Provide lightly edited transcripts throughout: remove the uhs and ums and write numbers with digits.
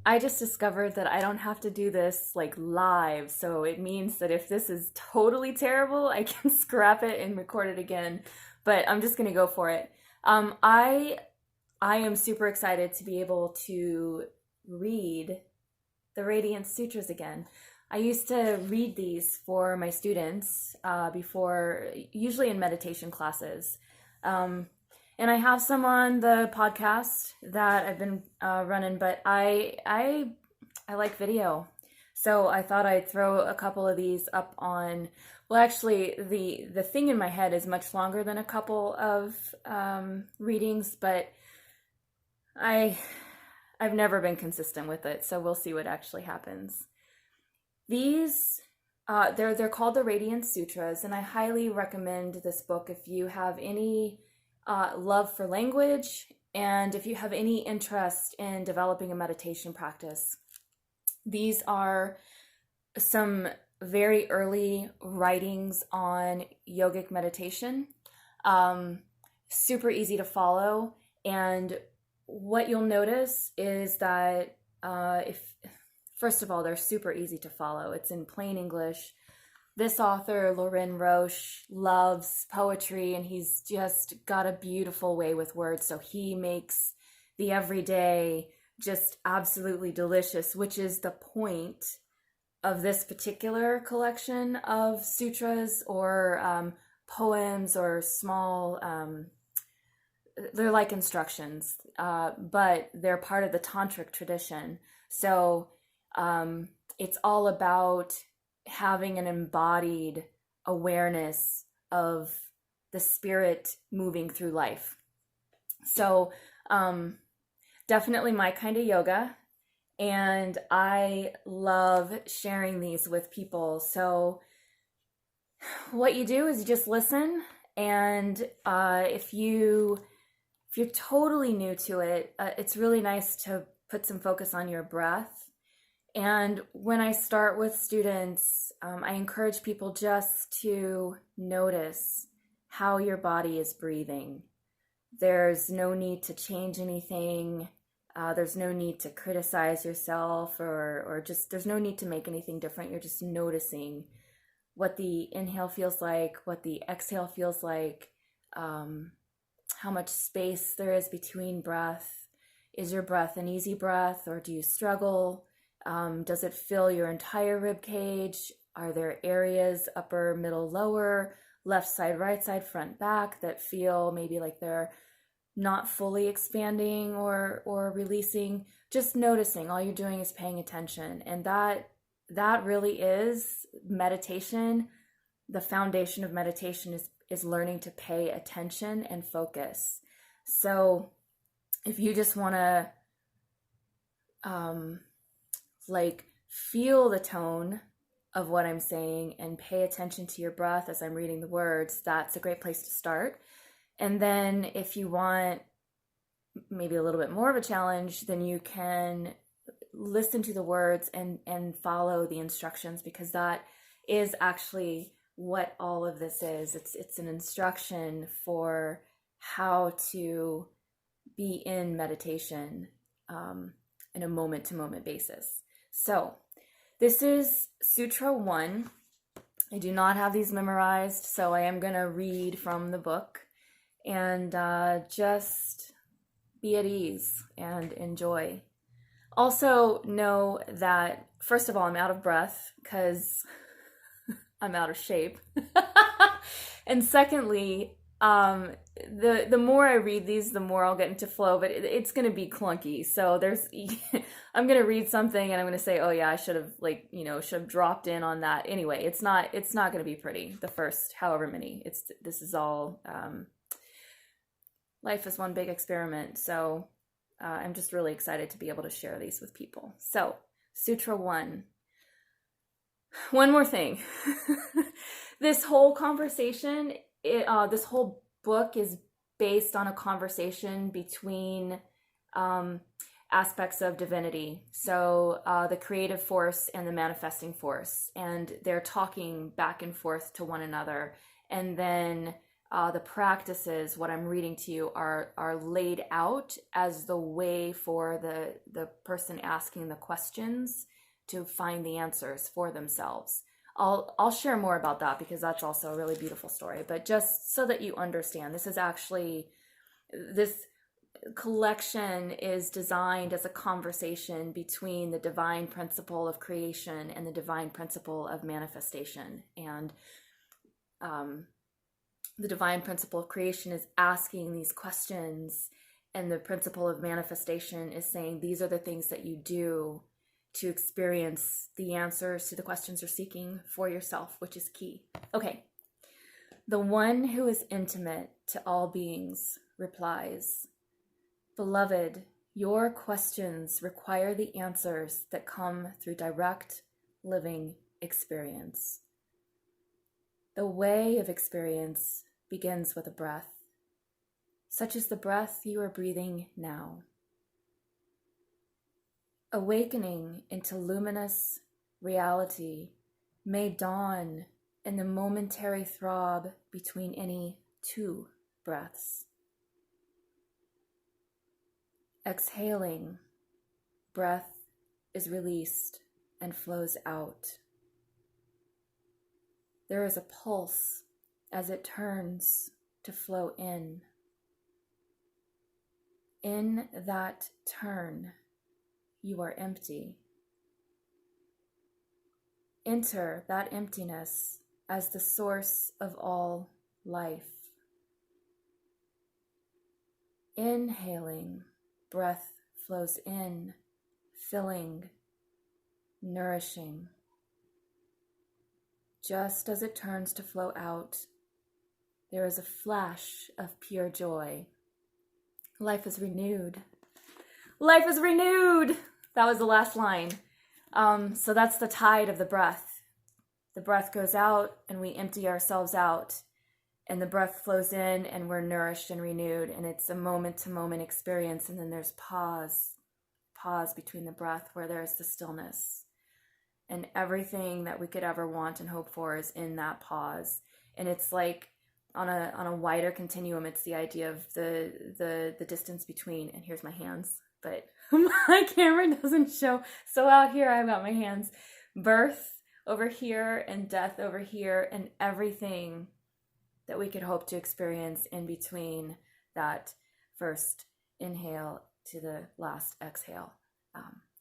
I just discovered that I don't have to do this like live, so it means that if this is totally terrible, I can scrap it and record it again. But I'm just gonna go for it. Um, I I am super excited to be able to read the Radiance Sutras again. I used to read these for my students before, usually in meditation classes. Um, and I have some on the podcast that I've been running, but I like video, so I thought I'd throw a couple of these up on. Well, actually, the thing in my head is much longer than a couple of readings, but I I've never been consistent with it, so we'll see what actually happens. These they're called the Radiance Sutras, and I highly recommend this book if you have any love for language and if you have any interest in developing a meditation practice. These are some very early writings on yogic meditation. Um, Super easy to follow, and what you'll notice is that if first of all, they're super easy to follow. It's in plain English. This author, Loren Roche, loves poetry, and he's just got a beautiful way with words. So he makes the everyday just absolutely delicious, which is the point of this particular collection of sutras or poems or small, they're like instructions, but they're part of the tantric tradition. So it's all about having an embodied awareness of the spirit moving through life. So definitely my kind of yoga. And I love sharing these with people. So what you do is you just listen. And if you're totally new to it, it's really nice to put some focus on your breath. And when I start with students, I encourage people just to notice how your body is breathing. There's no need to change anything. There's no need to criticize yourself or just, there's no need to make anything different. You're just noticing what the inhale feels like, what the exhale feels like, how much space there is between breath. Is your breath an easy breath, or do you struggle? Does it fill your entire rib cage? Are there areas, upper, middle, lower, left side, right side, front, back, that feel maybe like they're not fully expanding or releasing? Just noticing. All you're doing is paying attention. And that really is meditation. The foundation of meditation is learning to pay attention and focus. So if you just want to like feel the tone of what I'm saying and pay attention to your breath as I'm reading the words, that's a great place to start. And then if you want maybe a little bit more of a challenge, then you can listen to the words and follow the instructions, because that is actually what all of this is. It's an instruction for how to be in meditation in a moment to moment basis. So this is Sutra 1. I do not have these memorized, so I am going to read from the book and just be at ease and enjoy. Also know that, first of all, I'm out of breath because I'm out of shape. And secondly, the more I read these, the more I'll get into flow, but it's going to be clunky. So I'm going to read something and I'm going to say, oh yeah, I should have dropped in on that. Anyway, it's not going to be pretty the first however many. This is all, life is one big experiment. So I'm just really excited to be able to share these with people. So Sutra 1. One more thing. This whole conversation, this whole book is based on a conversation between aspects of divinity. So the creative force and the manifesting force. And they're talking back and forth to one another. And then the practices, what I'm reading to you, are laid out as the way for the person asking the questions to find the answers for themselves. I'll share more about that because that's also a really beautiful story. But just so that you understand, this collection is designed as a conversation between the divine principle of creation and the divine principle of manifestation. And the divine principle of creation is asking these questions, and the principle of manifestation is saying these are the things that you do to experience the answers to the questions you're seeking for yourself, which is key. Okay. The one who is intimate to all beings replies, "Beloved, your questions require the answers that come through direct living experience. The way of experience begins with a breath, such as the breath you are breathing now. Awakening into luminous reality may dawn in the momentary throb between any two breaths. Exhaling, breath is released and flows out. There is a pulse as it turns to flow in. In that turn, you are empty. Enter that emptiness as the source of all life. Inhaling, breath flows in, filling, nourishing. Just as it turns to flow out, there is a flash of pure joy. Life is renewed. Life is renewed! That was the last line. So that's the tide of the breath. The breath goes out and we empty ourselves out, and the breath flows in and we're nourished and renewed, and it's a moment-to-moment experience, and then there's pause between the breath where there's the stillness. And everything that we could ever want and hope for is in that pause. And it's like on a wider continuum, it's the idea of the distance between, and here's my hands, but my camera doesn't show. So out here, I've got my hands. Birth over here and death over here, and everything that we could hope to experience in between that first inhale to the last exhale.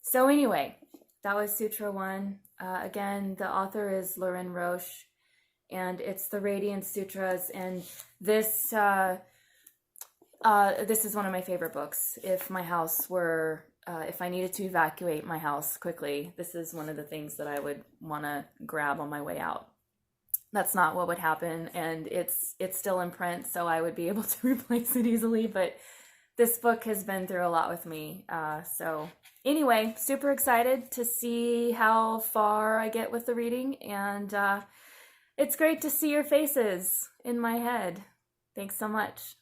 So anyway, that was Sutra 1. Again, the author is Loren Roche, and it's the Radiance Sutras, and this is one of my favorite books. If my house were, if I needed to evacuate my house quickly, this is one of the things that I would want to grab on my way out. That's not what would happen, and it's still in print, so I would be able to replace it easily, but this book has been through a lot with me. So anyway, super excited to see how far I get with the reading, and it's great to see your faces in my head. Thanks so much.